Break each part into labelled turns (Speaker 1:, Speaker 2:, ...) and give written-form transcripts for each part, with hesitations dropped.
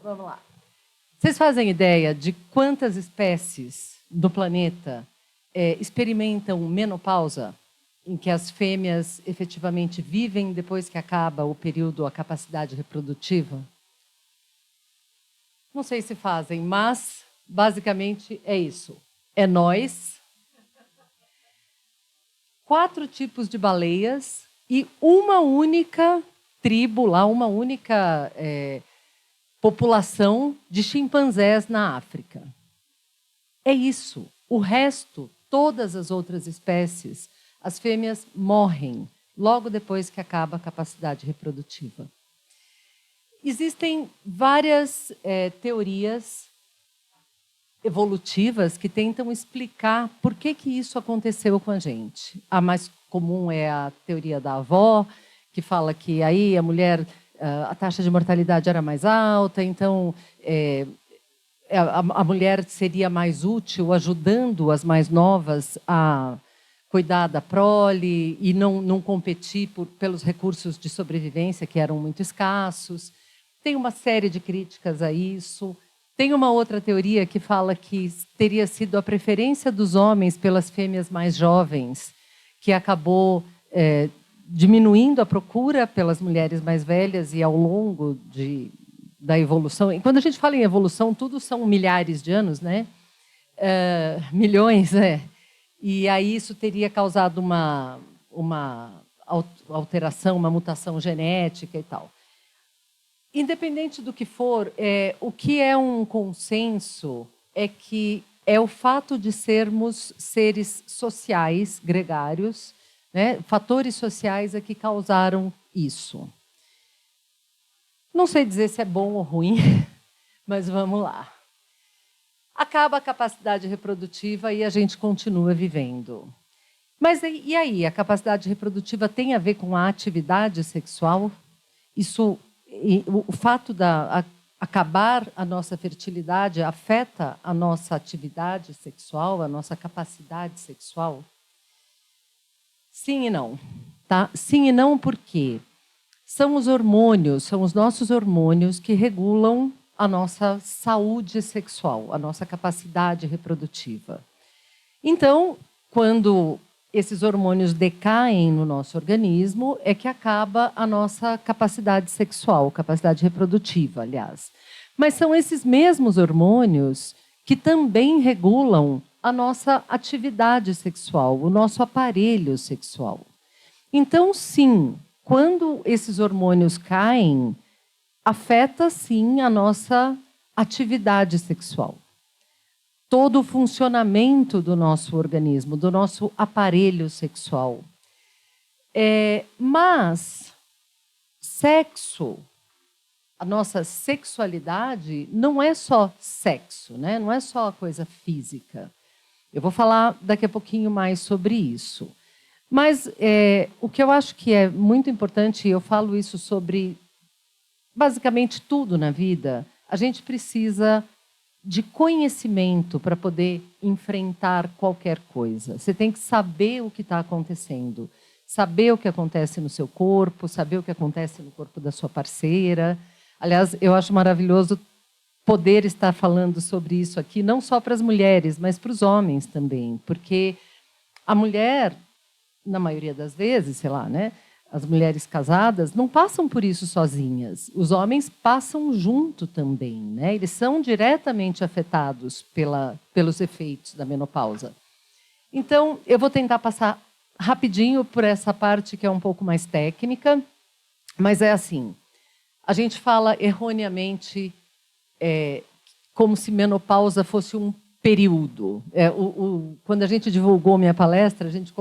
Speaker 1: Vamos lá. Vocês fazem ideia de quantas espécies do planeta experimentam menopausa, em que as fêmeas efetivamente vivem depois que acaba o período, a capacidade reprodutiva? Não sei se fazem, mas basicamente é isso. É nós, 4 tipos de baleias e uma única tribo lá, uma única população de chimpanzés na África. É isso. O resto, todas as outras espécies, as fêmeas morrem logo depois que acaba a capacidade reprodutiva. Existem várias teorias evolutivas que tentam explicar por que isso aconteceu com a gente. A mais comum é a teoria da avó, que fala que aí a mulher, a taxa de mortalidade era mais alta, então a mulher seria mais útil ajudando as mais novas a cuidar da prole e não competir pelos recursos de sobrevivência que eram muito escassos. Tem uma série de críticas a isso. Tem uma outra teoria que fala que teria sido a preferência dos homens pelas fêmeas mais jovens que acabou diminuindo a procura pelas mulheres mais velhas e ao longo da evolução. E quando a gente fala em evolução, tudo são milhares de anos, né? Milhões, E aí isso teria causado uma alteração, uma mutação genética e tal. Independente do que for, o que é um consenso é que é o fato de sermos seres sociais, gregários, né? Fatores sociais é que causaram isso. Não sei dizer se é bom ou ruim, mas vamos lá. Acaba a capacidade reprodutiva e a gente continua vivendo. Mas e aí? A capacidade reprodutiva tem a ver com a atividade sexual? O fato de acabar a nossa fertilidade afeta a nossa atividade sexual, a nossa capacidade sexual? Sim e não. Tá? Sim e não por quê? São os hormônios, são os nossos hormônios que regulam a nossa saúde sexual, a nossa capacidade reprodutiva. Então, quando esses hormônios decaem no nosso organismo, é que acaba a nossa capacidade sexual, capacidade reprodutiva, aliás. Mas são esses mesmos hormônios que também regulam a nossa atividade sexual, o nosso aparelho sexual. Então, sim, quando esses hormônios caem, afeta, sim, a nossa atividade sexual. Todo o funcionamento do nosso organismo, do nosso aparelho sexual. Mas sexo, a nossa sexualidade, não é só sexo, né? Não é só a coisa física. Eu vou falar daqui a pouquinho mais sobre isso. Mas o que eu acho que é muito importante, e eu falo isso sobre basicamente tudo na vida, a gente precisa de conhecimento para poder enfrentar qualquer coisa. Você tem que saber o que está acontecendo, saber o que acontece no seu corpo, saber o que acontece no corpo da sua parceira. Aliás, eu acho maravilhoso poder estar falando sobre isso aqui, não só para as mulheres, mas para os homens também, porque a mulher, na maioria das vezes, sei lá, né? As mulheres casadas não passam por isso sozinhas. Os homens passam junto também, né? Eles são diretamente afetados pelos efeitos da menopausa. Então, eu vou tentar passar rapidinho por essa parte que é um pouco mais técnica, mas é assim, a gente fala erroneamente como se menopausa fosse um período. Quando a gente divulgou minha palestra, a gente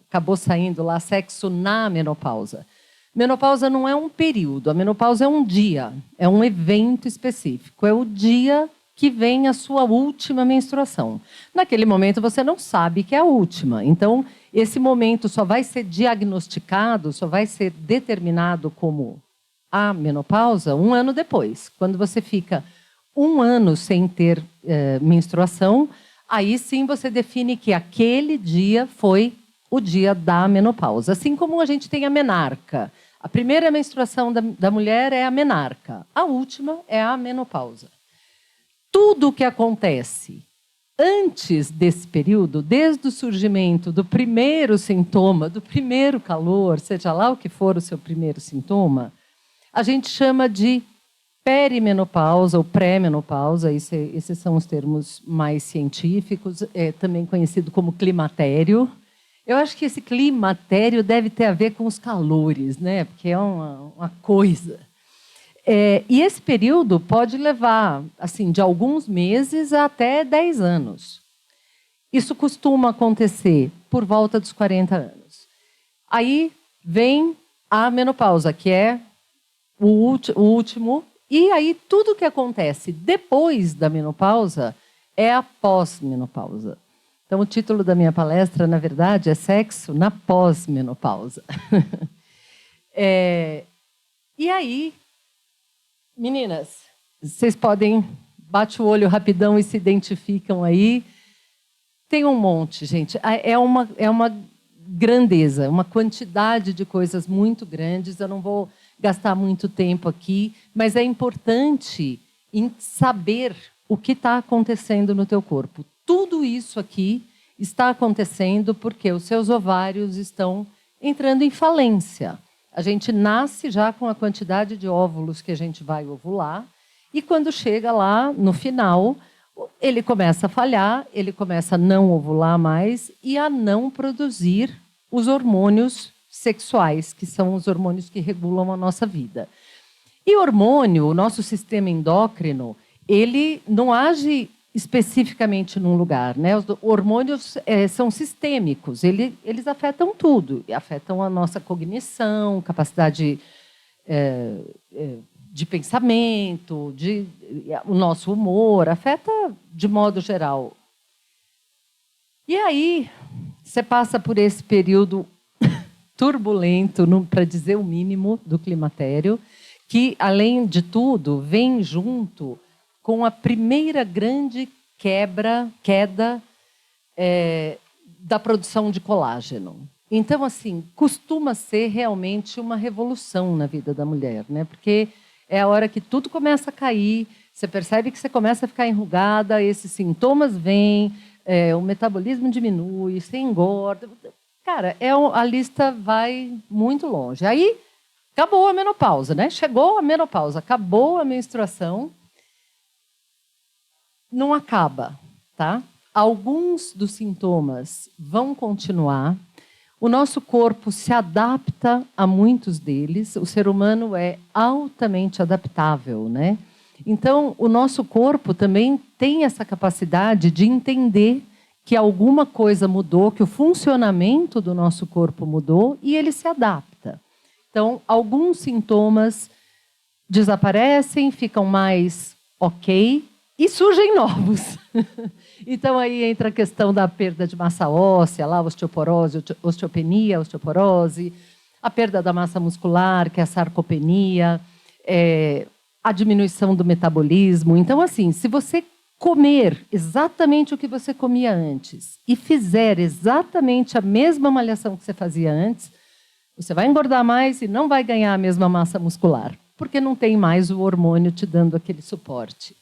Speaker 1: acabou saindo lá, sexo na menopausa. Menopausa não é um período, a menopausa é um dia, é um evento específico, é o dia que vem a sua última menstruação. Naquele momento você não sabe que é a última, então esse momento só vai ser diagnosticado, só vai ser determinado como a menopausa 1 ano depois, quando você fica 1 ano sem ter menstruação, aí sim você define que aquele dia foi o dia da menopausa. Assim como a gente tem a menarca. A primeira menstruação da mulher é a menarca. A última é a menopausa. Tudo o que acontece antes desse período, desde o surgimento do primeiro sintoma, do primeiro calor, seja lá o que for o seu primeiro sintoma, a gente chama de perimenopausa ou pré-menopausa, esses são os termos mais científicos, também conhecido como climatério. Eu acho que esse climatério deve ter a ver com os calores, né? Porque é uma coisa. E esse período pode levar assim, de alguns meses até 10 anos. Isso costuma acontecer por volta dos 40 anos. Aí vem a menopausa, que é o último. E aí tudo que acontece depois da menopausa é a pós-menopausa. Então, o título da minha palestra, na verdade, é Sexo na Pós-Menopausa. E aí, meninas, vocês podem, bate o olho rapidão e se identificam aí. Tem um monte, gente. É uma grandeza, uma quantidade de coisas muito grandes. Eu não vou gastar muito tempo aqui, mas é importante saber o que está acontecendo no teu corpo. Tudo isso aqui está acontecendo porque os seus ovários estão entrando em falência. A gente nasce já com a quantidade de óvulos que a gente vai ovular e quando chega lá, no final, ele começa a falhar, ele começa a não ovular mais e a não produzir os hormônios sexuais, que são os hormônios que regulam a nossa vida. E hormônio, o nosso sistema endócrino, ele não age especificamente num lugar, né? Os hormônios são sistêmicos, eles afetam tudo, afetam a nossa cognição, capacidade de pensamento, o nosso humor, afeta de modo geral. E aí, você passa por esse período turbulento, para dizer o mínimo, do climatério, que, além de tudo, vem junto com a primeira grande queda da produção de colágeno. Então, assim, costuma ser realmente uma revolução na vida da mulher, né? Porque é a hora que tudo começa a cair, você percebe que você começa a ficar enrugada, esses sintomas vêm, o metabolismo diminui, você engorda. Cara, a lista vai muito longe. Aí, acabou a menopausa, né? Chegou a menopausa, acabou a menstruação. Não acaba, tá? Alguns dos sintomas vão continuar. O nosso corpo se adapta a muitos deles. O ser humano é altamente adaptável, né? Então, o nosso corpo também tem essa capacidade de entender que alguma coisa mudou, que o funcionamento do nosso corpo mudou e ele se adapta. Então, alguns sintomas desaparecem, ficam mais ok, e surgem novos. Então, aí entra a questão da perda de massa óssea, lá, osteoporose, osteopenia, osteoporose, a perda da massa muscular, que é a sarcopenia, a diminuição do metabolismo. Então, assim, se você comer exatamente o que você comia antes e fizer exatamente a mesma malhação que você fazia antes, você vai engordar mais e não vai ganhar a mesma massa muscular, porque não tem mais o hormônio te dando aquele suporte.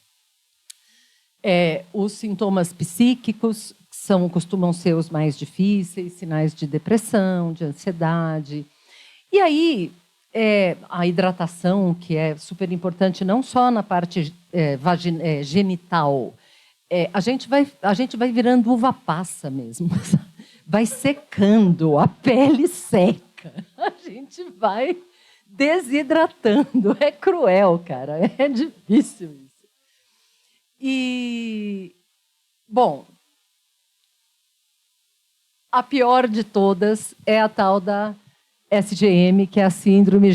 Speaker 1: Os sintomas psíquicos costumam ser os mais difíceis, sinais de depressão, de ansiedade. E aí, a hidratação, que é super importante, não só na parte genital, a gente vai virando uva passa mesmo. Vai secando, a pele seca. A gente vai desidratando. É cruel, cara. É difícil isso. E, bom, a pior de todas é a tal da SGM, que é a síndrome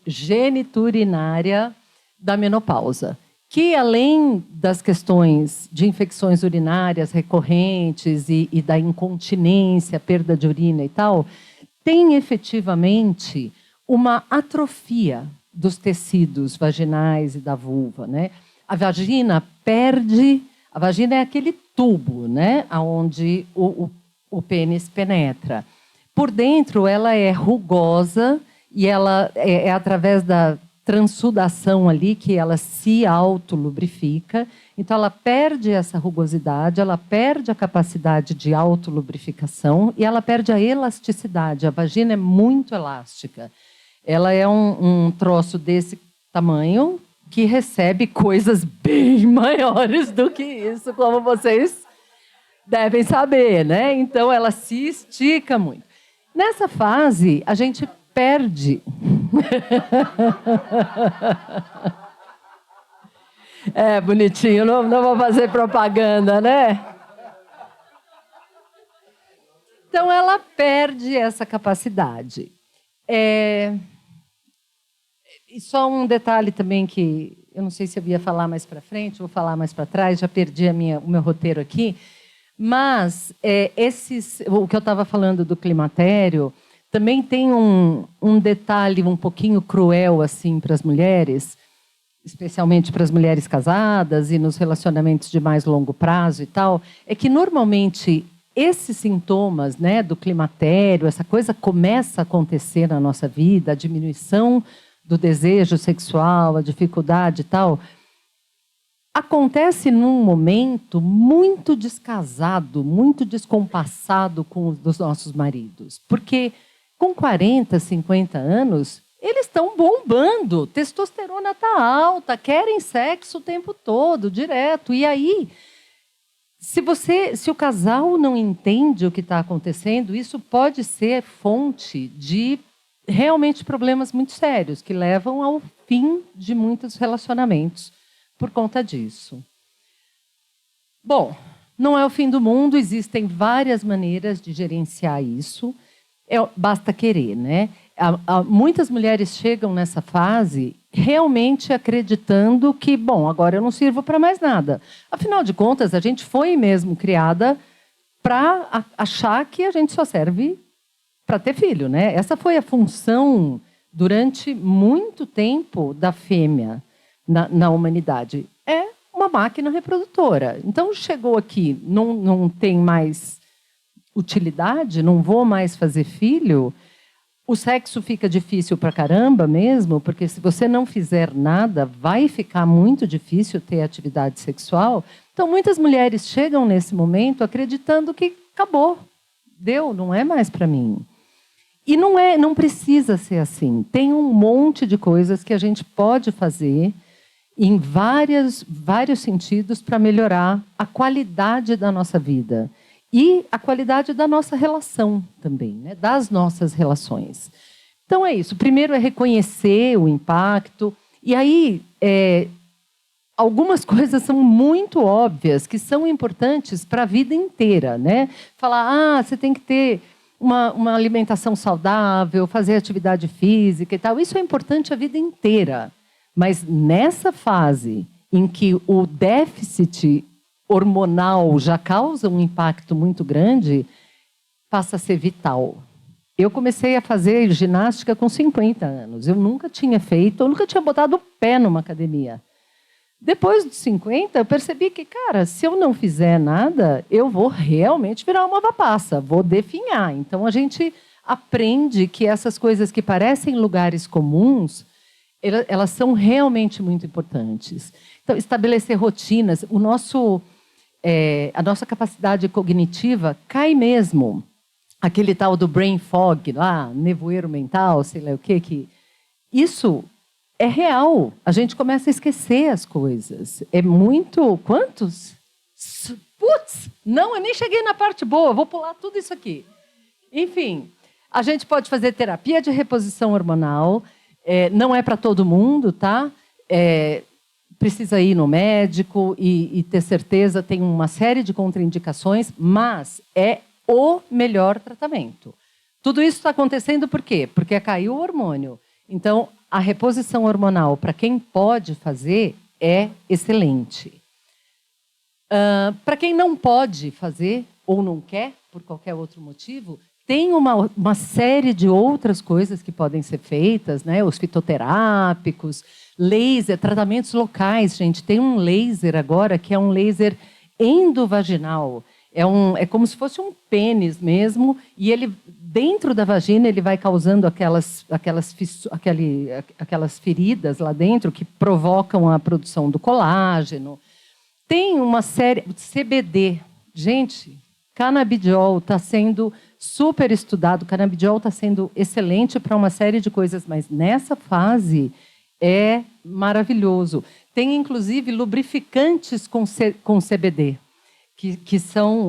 Speaker 1: geniturinária da menopausa, que, além das questões de infecções urinárias recorrentes e da incontinência, perda de urina e tal, tem efetivamente uma atrofia dos tecidos vaginais e da vulva, né? A vagina é aquele tubo, né, onde o pênis penetra. Por dentro, ela é rugosa e ela é através da transsudação ali que ela se autolubrifica. Então, ela perde essa rugosidade, ela perde a capacidade de autolubrificação e ela perde a elasticidade. A vagina é muito elástica. Ela é um troço desse tamanho que recebe coisas bem maiores do que isso, como vocês devem saber, né? Então, ela se estica muito. Nessa fase, a gente perde. É bonitinho, não vou fazer propaganda, né? Então, ela perde essa capacidade. E só um detalhe também que eu não sei se eu ia falar mais para frente, vou falar mais para trás, já perdi o meu roteiro aqui. Mas o que eu estava falando do climatério também tem um detalhe um pouquinho cruel assim para as mulheres, especialmente para as mulheres casadas e nos relacionamentos de mais longo prazo e tal, é que normalmente esses sintomas, né, do climatério, essa coisa começa a acontecer na nossa vida, a diminuição do desejo sexual, a dificuldade e tal, acontece num momento muito descasado, muito descompassado com os dos nossos maridos. Porque com 40, 50 anos, eles estão bombando, testosterona está alta, querem sexo o tempo todo, direto. E aí, se o casal não entende o que está acontecendo, isso pode ser fonte de realmente problemas muito sérios, que levam ao fim de muitos relacionamentos por conta disso. Bom, não é o fim do mundo, existem várias maneiras de gerenciar isso, basta querer, né? Muitas mulheres chegam nessa fase realmente acreditando que, bom, agora eu não sirvo para mais nada. Afinal de contas, a gente foi mesmo criada para achar que a gente só serve para ter filho, né? Essa foi a função durante muito tempo da fêmea na humanidade. É uma máquina reprodutora. Então, chegou aqui, não tem mais utilidade, não vou mais fazer filho, o sexo fica difícil pra caramba mesmo, porque se você não fizer nada, vai ficar muito difícil ter atividade sexual. Então, muitas mulheres chegam nesse momento acreditando que acabou, deu, não é mais para mim. E não precisa ser assim. Tem um monte de coisas que a gente pode fazer em vários sentidos para melhorar a qualidade da nossa vida e a qualidade da nossa relação também, né? Das nossas relações. Então é isso. Primeiro é reconhecer o impacto. E aí, algumas coisas são muito óbvias, que são importantes para a vida inteira, né? Falar, você tem que ter uma alimentação saudável, fazer atividade física e tal. Isso é importante a vida inteira. Mas nessa fase em que o déficit hormonal já causa um impacto muito grande, passa a ser vital. Eu comecei a fazer ginástica com 50 anos. Eu nunca tinha botado o pé numa academia. Depois dos 50, eu percebi que, cara, se eu não fizer nada, eu vou realmente virar uma vapaça, vou definhar. Então, a gente aprende que essas coisas que parecem lugares comuns, elas são realmente muito importantes. Então, estabelecer rotinas. A nossa capacidade cognitiva cai mesmo. Aquele tal do brain fog, lá, nevoeiro mental, sei lá o quê, que isso é real. A gente começa a esquecer as coisas. É muito... Quantos? Putz! Não, eu nem cheguei na parte boa. Vou pular tudo isso aqui. Enfim, a gente pode fazer terapia de reposição hormonal. Não é para todo mundo, tá? Precisa ir no médico e ter certeza. Tem uma série de contraindicações, mas é o melhor tratamento. Tudo isso está acontecendo por quê? Porque caiu o hormônio. Então, a reposição hormonal, para quem pode fazer, é excelente. Para quem não pode fazer, ou não quer, por qualquer outro motivo, tem uma série de outras coisas que podem ser feitas, né? Os fitoterápicos, laser, tratamentos locais, gente. Tem um laser agora que é um laser endovaginal. É como se fosse um pênis mesmo, e ele dentro da vagina ele vai causando aquelas feridas lá dentro que provocam a produção do colágeno. Tem uma série de CBD. Gente, canabidiol está sendo super estudado, canabidiol está sendo excelente para uma série de coisas, mas nessa fase é maravilhoso. Tem, inclusive, lubrificantes com CBD, que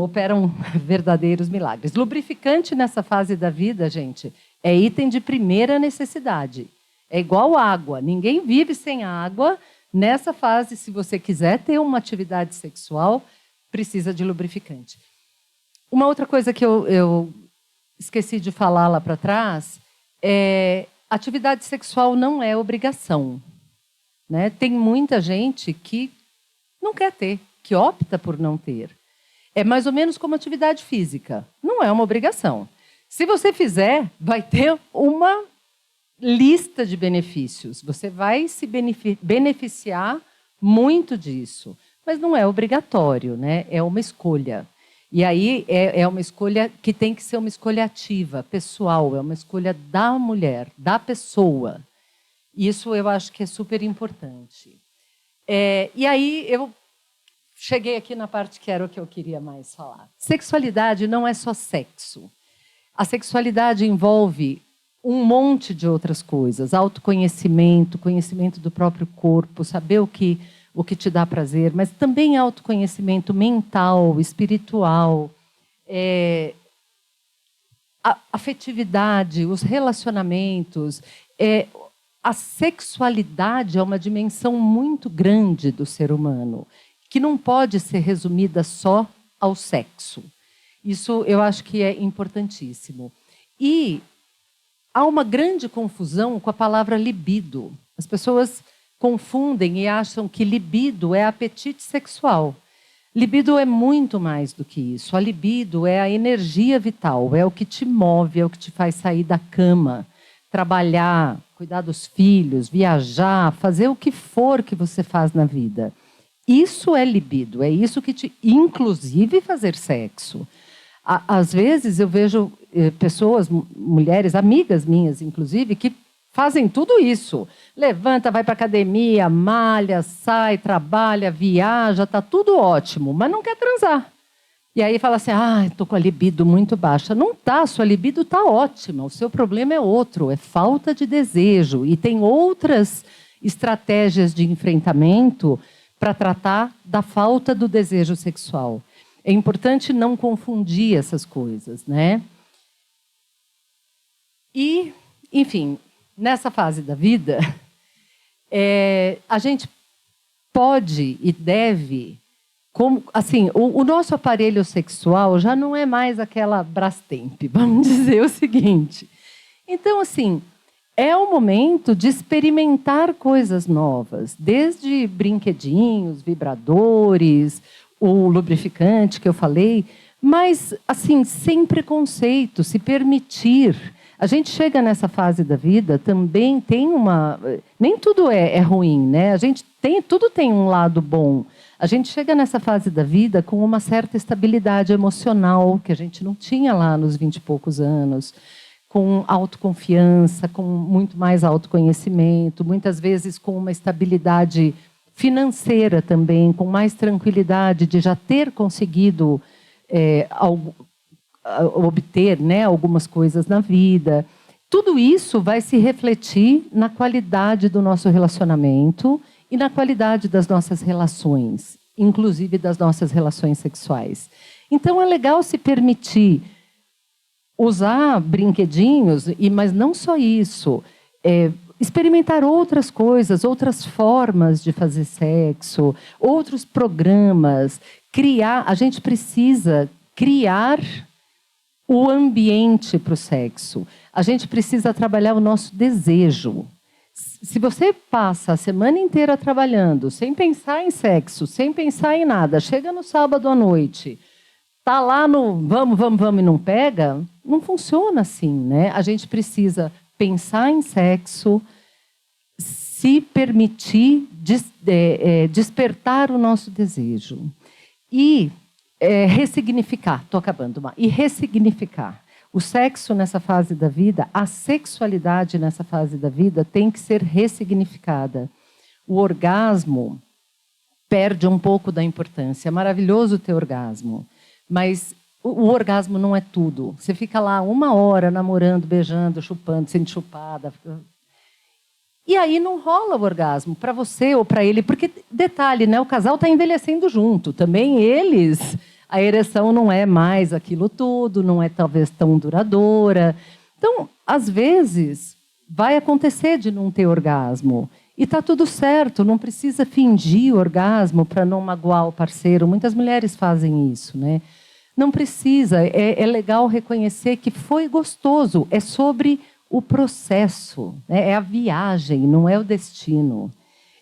Speaker 1: operam verdadeiros milagres. Lubrificante nessa fase da vida, gente, é item de primeira necessidade. É igual água. Ninguém vive sem água. Nessa fase, se você quiser ter uma atividade sexual, precisa de lubrificante. Uma outra coisa que eu esqueci de falar lá para trás é atividade sexual não é obrigação, né? Tem muita gente que não quer ter, que opta por não ter. É mais ou menos como atividade física. Não é uma obrigação. Se você fizer, vai ter uma lista de benefícios. Você vai se beneficiar muito disso. Mas não é obrigatório, né? É uma escolha. E aí é uma escolha que tem que ser uma escolha ativa, pessoal. É uma escolha da mulher, da pessoa. Isso eu acho que é super importante. E aí eu cheguei aqui na parte que era o que eu queria mais falar. Sexualidade não é só sexo. A sexualidade envolve um monte de outras coisas. Autoconhecimento, conhecimento do próprio corpo, saber o que te dá prazer, mas também autoconhecimento mental, espiritual, afetividade, os relacionamentos. A sexualidade é uma dimensão muito grande do ser humano, que não pode ser resumida só ao sexo. Isso eu acho que é importantíssimo. E há uma grande confusão com a palavra libido. As pessoas confundem e acham que libido é apetite sexual. Libido é muito mais do que isso. A libido é a energia vital, é o que te move, é o que te faz sair da cama, trabalhar, cuidar dos filhos, viajar, fazer o que for que você faz na vida. Isso é libido, é isso que te... Inclusive fazer sexo. Às vezes eu vejo pessoas, mulheres, amigas minhas, inclusive, que fazem tudo isso. Levanta, vai para a academia, malha, sai, trabalha, viaja, está tudo ótimo, mas não quer transar. E aí fala assim, estou com a libido muito baixa. Não está, sua libido está ótima. O seu problema é outro, é falta de desejo. E tem outras estratégias de enfrentamento para tratar da falta do desejo sexual. É importante não confundir essas coisas, né? E, enfim, nessa fase da vida, a gente pode e deve... assim, o nosso aparelho sexual já não é mais aquela Brastemp, vamos dizer o seguinte. Então, assim, é o momento de experimentar coisas novas, desde brinquedinhos, vibradores, o lubrificante que eu falei, mas, assim, sem preconceito, se permitir. A gente chega nessa fase da vida, também tem uma... Nem tudo é ruim, né? Tudo tem um lado bom. A gente chega nessa fase da vida com uma certa estabilidade emocional, que a gente não tinha lá nos 20 e poucos anos, com autoconfiança, com muito mais autoconhecimento, muitas vezes com uma estabilidade financeira também, com mais tranquilidade de já ter conseguido obter, né, algumas coisas na vida. Tudo isso vai se refletir na qualidade do nosso relacionamento e na qualidade das nossas relações, inclusive das nossas relações sexuais. Então, é legal se permitir usar brinquedinhos, mas não só isso, experimentar outras coisas, outras formas de fazer sexo, outros programas, a gente precisa criar o ambiente para o sexo. A gente precisa trabalhar o nosso desejo. Se você passa a semana inteira trabalhando, sem pensar em sexo, sem pensar em nada, chega no sábado à noite, tá lá no vamos e não pega, não funciona assim, né? A gente precisa pensar em sexo, se permitir despertar o nosso desejo e ressignificar, estou acabando, e ressignificar. O sexo nessa fase da vida, a sexualidade nessa fase da vida tem que ser ressignificada. O orgasmo perde um pouco da importância. É maravilhoso ter orgasmo, mas o orgasmo não é tudo. Você fica lá 1 hora namorando, beijando, chupando, sendo chupada. E aí não rola o orgasmo para você ou para ele. Porque, detalhe, né, o casal está envelhecendo junto. Também eles, a ereção não é mais aquilo tudo, não é talvez tão duradoura. Então, às vezes, vai acontecer de não ter orgasmo. E está tudo certo, não precisa fingir orgasmo para não magoar o parceiro. Muitas mulheres fazem isso, né? Não precisa, é legal reconhecer que foi gostoso. É sobre o processo, né? É a viagem, não é o destino.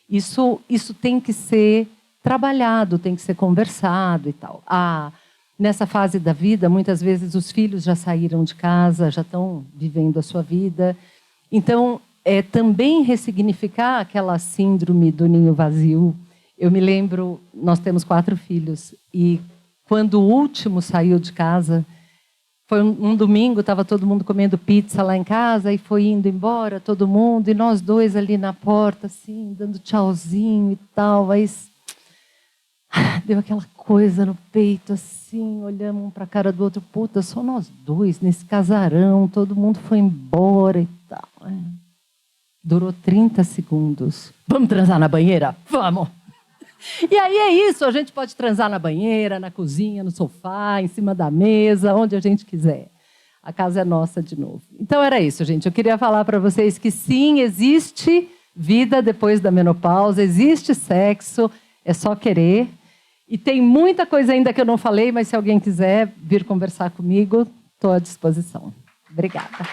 Speaker 1: Isso tem que ser trabalhado, tem que ser conversado e tal. Nessa fase da vida, muitas vezes os filhos já saíram de casa, já estão vivendo a sua vida. Então, também ressignificar aquela síndrome do ninho vazio. Eu me lembro, nós temos 4 filhos, e quando o último saiu de casa, foi um domingo, estava todo mundo comendo pizza lá em casa, e foi indo embora todo mundo, e nós 2 ali na porta, assim, dando tchauzinho e tal. Aí deu aquela coisa no peito, assim, olhamos um para a cara do outro, puta, só nós 2 nesse casarão, todo mundo foi embora e tal. Durou 30 segundos. Vamos transar na banheira? Vamos! E aí é isso, a gente pode transar na banheira, na cozinha, no sofá, em cima da mesa, onde a gente quiser. A casa é nossa de novo. Então era isso, gente. Eu queria falar para vocês que sim, existe vida depois da menopausa, existe sexo, é só querer. E tem muita coisa ainda que eu não falei, mas se alguém quiser vir conversar comigo, estou à disposição. Obrigada.